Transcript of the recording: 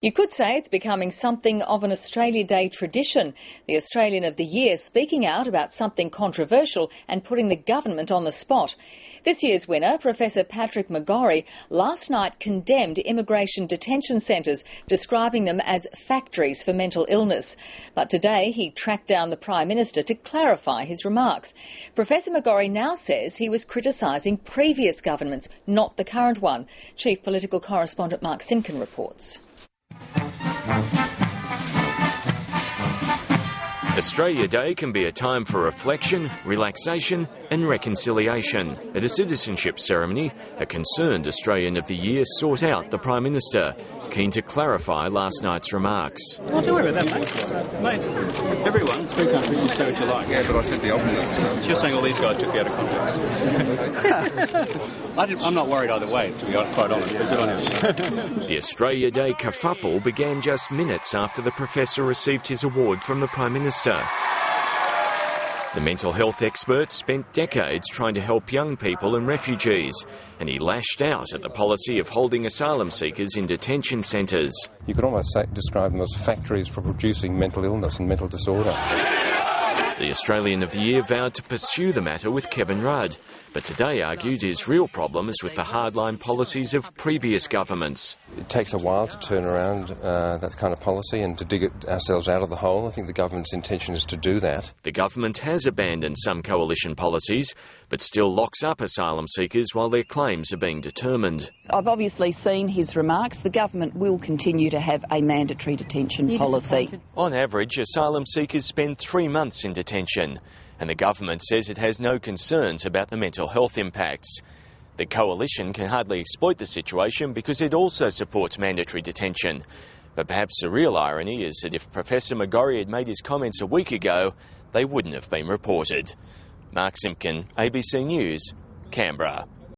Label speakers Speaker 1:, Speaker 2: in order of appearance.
Speaker 1: You could say it's becoming something of an Australia Day tradition, the Australian of the Year speaking out about something controversial and putting the government on the spot. This year's winner, Professor Patrick McGorry, last night condemned immigration detention centres, describing them as factories for mental illness. But today he tracked down the Prime Minister to clarify his remarks. Professor McGorry now says he was criticising previous governments, not the current one. Chief Political Correspondent Mark Simkin reports.
Speaker 2: Australia Day can be a time for reflection, relaxation and reconciliation. At a citizenship ceremony, a concerned Australian of the Year sought out the Prime Minister, keen to clarify last night's remarks.
Speaker 3: Don't worry about that, mate. Everyone, free country, you say what you like.
Speaker 4: Yeah, but I said the opposite.
Speaker 3: You're saying all these guys took you out of context. I'm not worried either way, to be quite honest, but good on you.
Speaker 2: The Australia Day kerfuffle began just minutes after the Professor received his award from the Prime Minister. The mental health expert spent decades trying to help young people and refugees, and he lashed out at the policy of holding asylum seekers in detention centres.
Speaker 5: You could almost describe them as factories for producing mental illness and mental disorder.
Speaker 2: The Australian of the Year vowed to pursue the matter with Kevin Rudd, but today argued his real problem is with the hardline policies of previous governments.
Speaker 5: It takes a while to turn around that kind of policy and to dig ourselves out of the hole. I think the government's intention is to do that.
Speaker 2: The government has abandoned some coalition policies, but still locks up asylum seekers while their claims are being determined.
Speaker 6: I've obviously seen his remarks. The government will continue to have a mandatory detention policy.
Speaker 2: On average, asylum seekers spend 3 months in detention, and the government says it has no concerns about the mental health impacts. The coalition can hardly exploit the situation because it also supports mandatory detention. But perhaps the real irony is that if Professor McGorry had made his comments a week ago, they wouldn't have been reported. Mark Simkin, ABC News, Canberra.